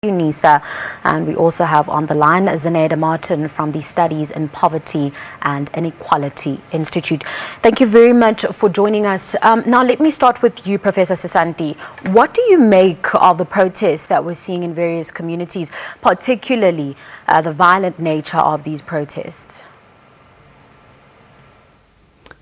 UNISA, and we also have on the line Zineda Martin from the Studies in Poverty and Inequality Institute. Thank you very much for joining us. Now let me start with you, Professor Sisanti. What do you make of the protests that we're seeing in various communities, particularly the violent nature of these protests?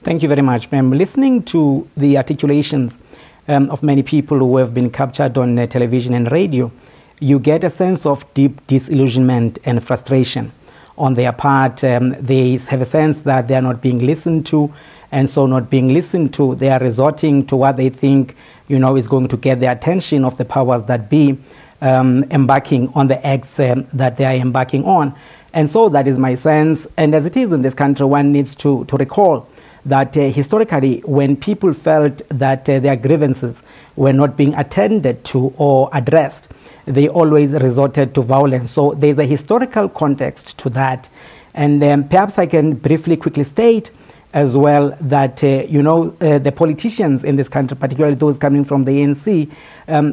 Thank you very much, ma'am. Listening to the articulations of many people who have been captured on television and radio, you get a sense of deep disillusionment and frustration on their part. They have a sense that they are not being listened to, and so not being listened to, they are resorting to what they think, is going to get the attention of the powers that be, embarking on the acts that they are embarking on. And so that is my sense. And as it is in this country, one needs to recall that historically, when people felt that their grievances were not being attended to or addressed, they always resorted to violence. So there's a historical context to that. And perhaps I can briefly, quickly state as well that, the politicians in this country, particularly those coming from the ANC,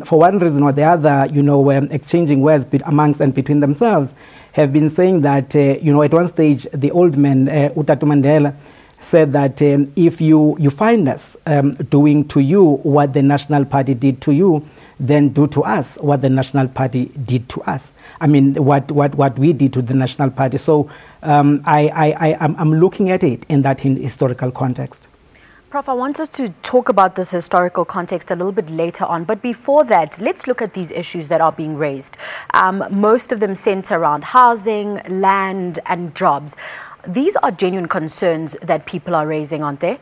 for one reason or the other, exchanging words amongst and between themselves, have been saying that, at one stage, the old man, Utatu Mandela, said that if you find us doing to you what the National Party did to you, then do to us what the National Party did to us. I mean, what we did to the National Party. So I'm looking at it in that historical context. Prof, I want us to talk about this historical context a little bit later on. But before that, let's look at these issues that are being raised. Most of them center around housing, land, and jobs. These are genuine concerns that people are raising, aren't they?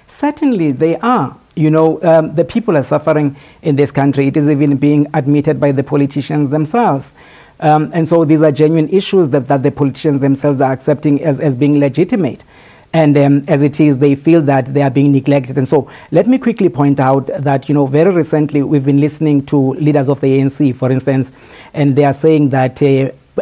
Certainly they are. The people are suffering in this country. It is even being admitted by the politicians themselves. And so these are genuine issues that the politicians themselves are accepting as being legitimate. And as it is, they feel that they are being neglected. And so let me quickly point out that, very recently we've been listening to leaders of the ANC, for instance, and they are saying that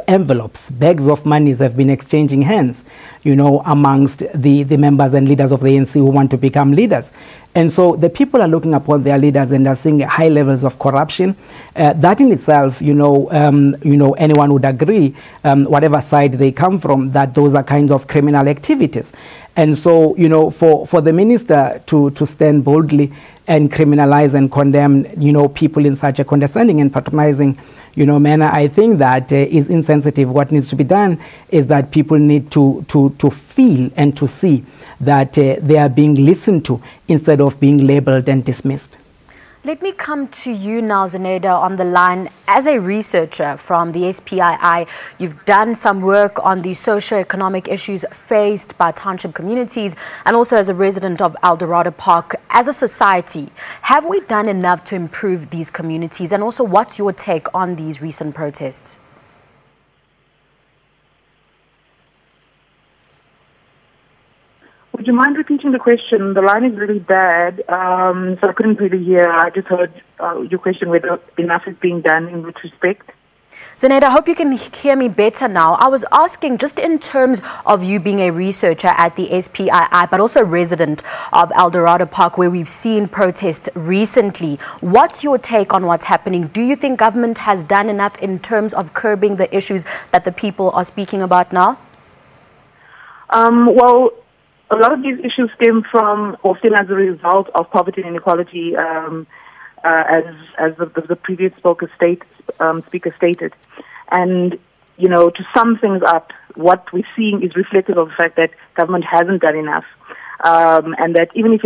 envelopes, bags of monies have been exchanging hands, amongst the members and leaders of the ANC who want to become leaders. And so the people are looking upon their leaders and are seeing high levels of corruption. That in itself, anyone would agree, whatever side they come from, that those are kinds of criminal activities. And so, for the minister to stand boldly and criminalize and condemn, people in such a condescending and patronizing, manner, I think that is insensitive. What needs to be done is that people need to feel and to see that they are being listened to instead of being labeled and dismissed. Let me come to you now, Zineda, on the line. As a researcher from the SPII, you've done some work on the socio-economic issues faced by township communities, and also as a resident of Eldorado Park. As a society, have we done enough to improve these communities? And also, what's your take on these recent protests? Would you mind repeating the question? The line is really bad, so I couldn't really hear. I just heard your question whether enough is being done in which respect. Zineda, I hope you can hear me better now. I was asking, just in terms of you being a researcher at the SPII, but also a resident of Eldorado Park, where we've seen protests recently, what's your take on what's happening? Do you think government has done enough in terms of curbing the issues that the people are speaking about now? Well, a lot of these issues stem from, or stem as a result of poverty and inequality, as the previous speaker stated. And, to sum things up, what we're seeing is reflective of the fact that government hasn't done enough. And that even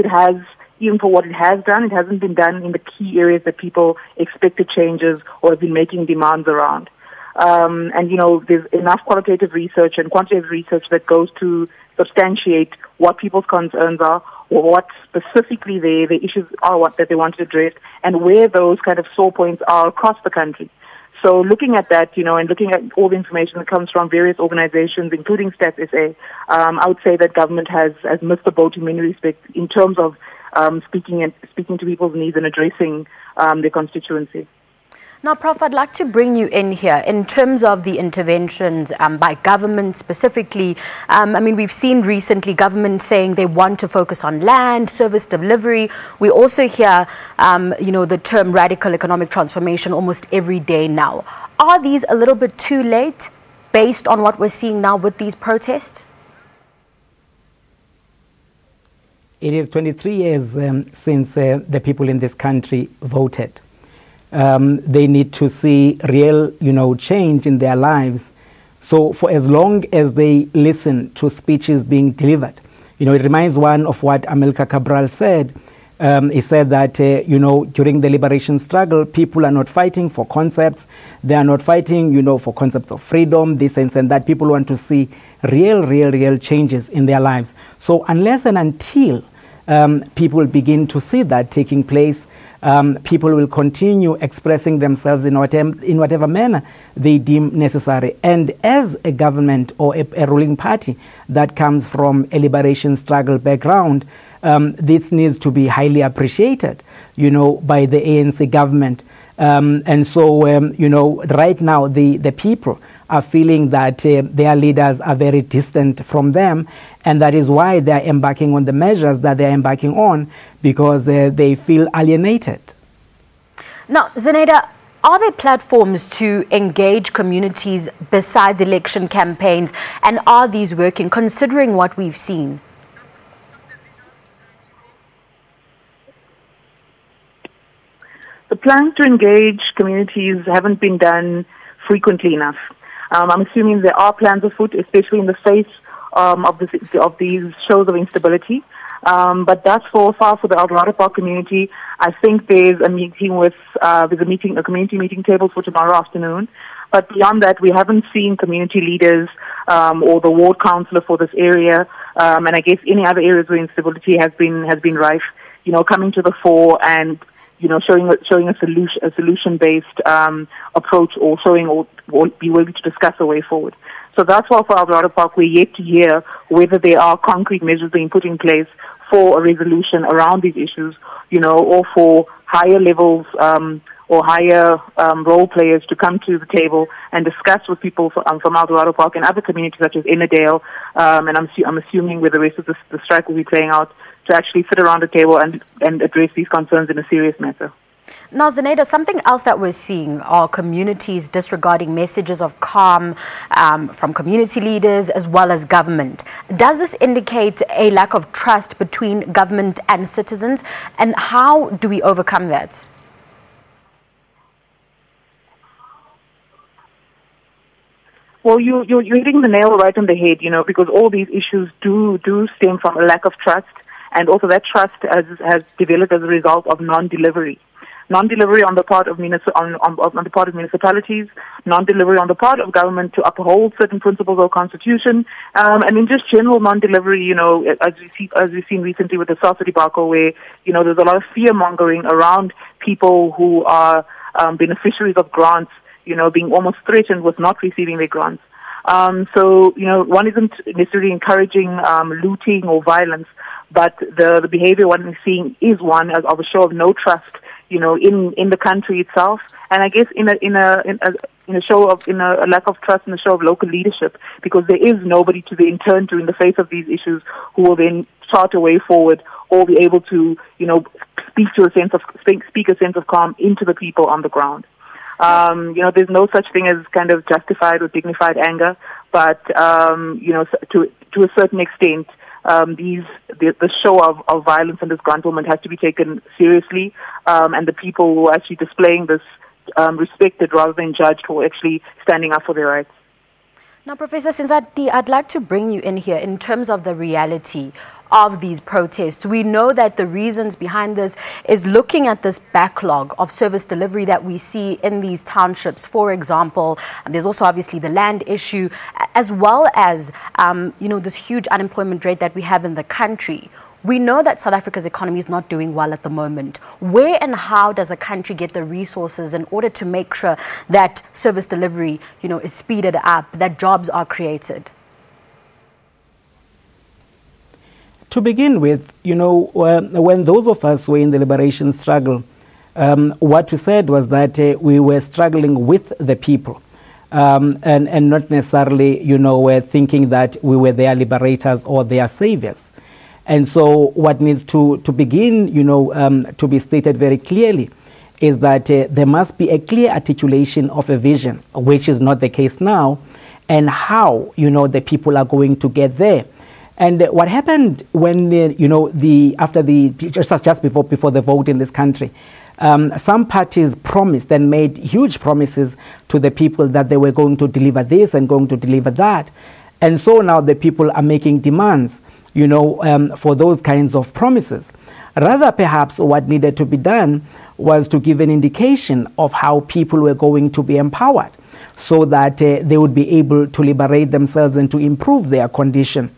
for what it has done, it hasn't been done in the key areas that people expected changes or have been making demands around. There's enough qualitative research and quantitative research that goes to substantiate what people's concerns are, or what specifically the issues are that they want to address, and where those kind of sore points are across the country. So looking at that, and looking at all the information that comes from various organizations, including Stats SA, I would say that government has missed the boat in many respects in terms of speaking to people's needs and addressing their constituency. Now, Prof, I'd like to bring you in here in terms of the interventions by government specifically. I mean, we've seen recently government saying they want to focus on land, service delivery. We also hear, the term radical economic transformation almost every day now. Are these a little bit too late based on what we're seeing now with these protests? It is 23 years since the people in this country voted. They need to see real, change in their lives. So for as long as they listen to speeches being delivered, it reminds one of what Amilcar Cabral said. He said that, during the liberation struggle, people are not fighting for concepts. They are not fighting, for concepts of freedom, this and that. People want to see real changes in their lives. So unless and until people begin to see that taking place, people will continue expressing themselves in whatever manner they deem necessary. And as a government or a ruling party that comes from a liberation struggle background, this needs to be highly appreciated, by the ANC government. And so, right now the people are feeling that their leaders are very distant from them, and that is why they are embarking on the measures that they are embarking on, because they feel alienated. Now, Zenaida, are there platforms to engage communities besides election campaigns, and are these working, considering what we've seen? The plans to engage communities haven't been done frequently enough. I'm assuming there are plans afoot, especially in the face of these shows of instability. But that's far for the Eldorado Park community. I think there's a community meeting table for tomorrow afternoon. But beyond that, we haven't seen community leaders or the ward councillor for this area, and I guess any other areas where instability has been rife, coming to the fore and showing a solution-based approach, or showing or be willing to discuss a way forward. So that's why for Eldorado Park, we're yet to hear whether there are concrete measures being put in place for a resolution around these issues, or for higher levels or higher role players to come to the table and discuss with people from Eldorado Park and other communities such as Innerdale, and I'm assuming where the rest of the strike will be playing out, to actually sit around the table and address these concerns in a serious manner. Now, Zenaida, something else that we're seeing are communities disregarding messages of calm from community leaders as well as government. Does this indicate a lack of trust between government and citizens, and how do we overcome that? Well, you're hitting the nail right on the head, because all these issues do stem from a lack of trust, and also that trust has developed as a result of non-delivery. Non-delivery on the part of on the part of municipalities, non-delivery on the part of government to uphold certain principles of constitution, and in just general non-delivery, as we've seen recently with the South debacle, where there's a lot of fear-mongering around people who are beneficiaries of grants, being almost threatened with not receiving their grants. So one isn't necessarily encouraging looting or violence, but the behavior one is seeing is one of a show of no trust, in the country itself, and I guess in a lack of trust in the show of local leadership, because there is nobody to then turn to in the face of these issues who will then chart a way forward or be able to speak a sense of calm into the people on the ground. There's no such thing as kind of justified or dignified anger, but to a certain extent, the show of violence and disgruntlement has to be taken seriously, and the people who are actually displaying this respected rather than judged for actually standing up for their rights. Now, Professor Sinzati, I'd like to bring you in here in terms of the reality of these protests. We know that the reasons behind this is looking at this backlog of service delivery that we see in these townships. For example, and there's also obviously the land issue, as well as this huge unemployment rate that we have in the country. We know that South Africa's economy is not doing well at the moment. Where and how does the country get the resources in order to make sure that service delivery, is speeded up, that jobs are created? To begin with, when those of us were in the liberation struggle, what we said was that we were struggling with the people. And not necessarily, we're thinking that we were their liberators or their saviors. And so what needs to begin, to be stated very clearly is that there must be a clear articulation of a vision, which is not the case now, and how, the people are going to get there. And what happened when, just before the vote in this country, some parties promised and made huge promises to the people that they were going to deliver this and going to deliver that. And so now the people are making demands, for those kinds of promises. Rather, perhaps what needed to be done was to give an indication of how people were going to be empowered so that they would be able to liberate themselves and to improve their condition.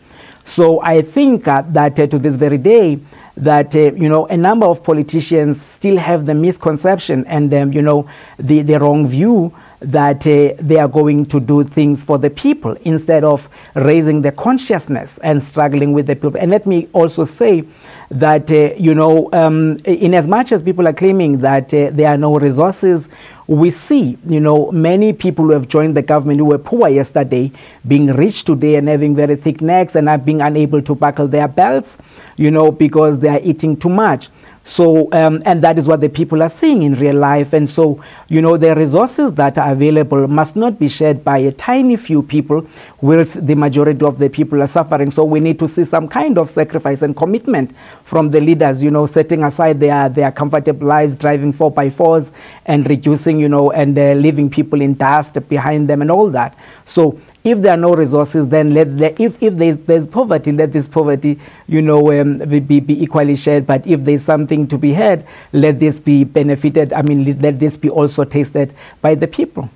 So I think that to this very day, that a number of politicians still have the misconception and the wrong view that they are going to do things for the people instead of raising the consciousness and struggling with the people. And let me also say that in as much as people are claiming that there are no resources, we see many people who have joined the government who were poor yesterday being rich today and having very thick necks and are being unable to buckle their belts because they are eating too much. So and that is what the people are seeing in real life. And so the resources that are available must not be shared by a tiny few people, whilst the majority of the people are suffering. So we need to see some kind of sacrifice and commitment from the leaders, setting aside their comfortable lives, driving 4x4s and reducing, and leaving people in dust behind them and all that. So if there are no resources, then if there's poverty, let this poverty, be equally shared. But if there's something to be had, let this be benefited. Let this be also tasted by the people.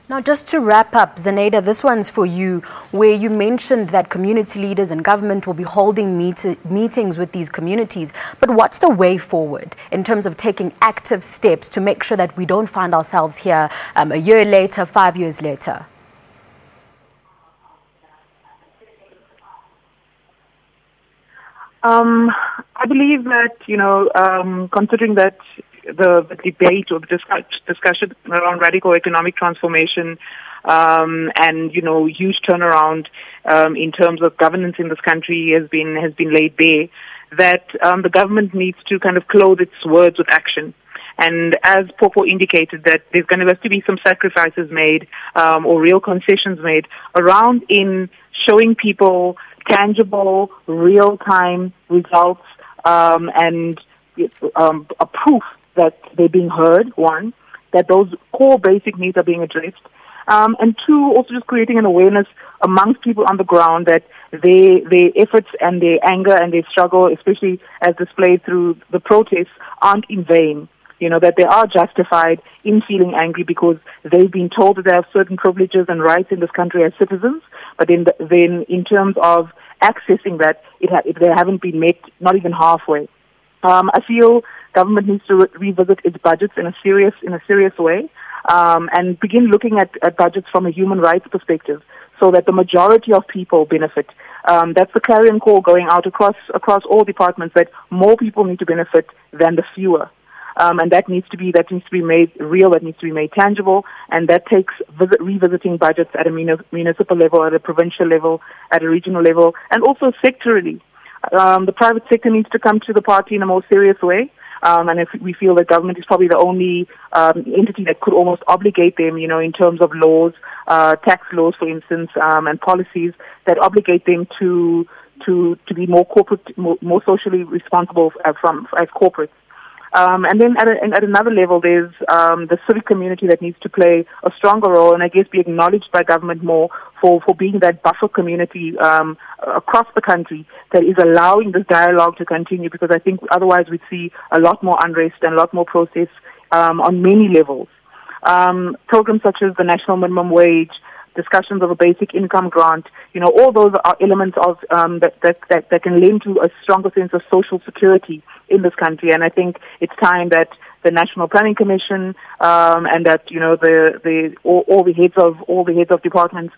Now, just to wrap up, Zaneda, this one's for you, where you mentioned that community leaders and government will be holding meetings with these communities. But what's the way forward in terms of taking active steps to make sure that we don't find ourselves here a year later, 5 years later? I believe that, considering that the debate or the discussion around radical economic transformation and, huge turnaround in terms of governance in this country has been laid bare, that the government needs to kind of clothe its words with action. And as Popo indicated, that there's going to have to be some sacrifices made or real concessions made around in showing people tangible, real-time results and a proof that they're being heard, one, that those core basic needs are being addressed, and two, also just creating an awareness amongst people on the ground that their efforts and their anger and their struggle, especially as displayed through the protests, aren't in vain. That they are justified in feeling angry because they've been told that they have certain privileges and rights in this country as citizens, but then in terms of accessing that, they haven't been met, not even halfway. I feel government needs to revisit its budgets in a serious way, and begin looking at budgets from a human rights perspective, so that the majority of people benefit. That's the clarion call going out across all departments, that more people need to benefit than the fewer. And that needs to be made real, that needs to be made tangible, and that takes revisiting budgets at a municipal level, at a provincial level, at a regional level, and also sectorally. The private sector needs to come to the party in a more serious way, and if we feel that government is probably the only entity that could almost obligate them, in terms of laws, tax laws, for instance, and policies that obligate them to be more corporate, more socially responsible as corporates. And then at another level, there's the civic community that needs to play a stronger role, and I guess be acknowledged by government more for being that buffer community across the country that is allowing this dialogue to continue, because I think otherwise we'd see a lot more unrest and a lot more process on many levels. Programs such as the national minimum wage, discussions of a basic income grant, all those are elements of that can lend to a stronger sense of social security in this country. And I think it's time that the National Planning Commission and that all the heads of departments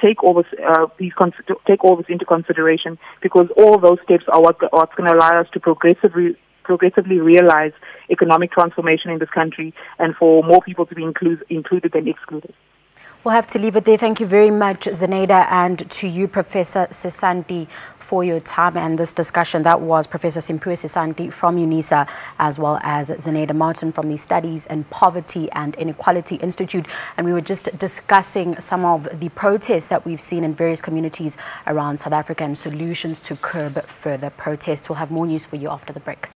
take all this into consideration, because all those steps are what's going to allow us to progressively progressively realize economic transformation in this country and for more people to be included than excluded. We'll have to leave it there. Thank you very much, Zenaida, and to you, Professor Sesanti, for your time and this discussion. That was Professor Simphiwe Sesanti from UNISA, as well as Zenaida Martin from the Studies in Poverty and Inequality Institute. And we were just discussing some of the protests that we've seen in various communities around South Africa and solutions to curb further protests. We'll have more news for you after the break.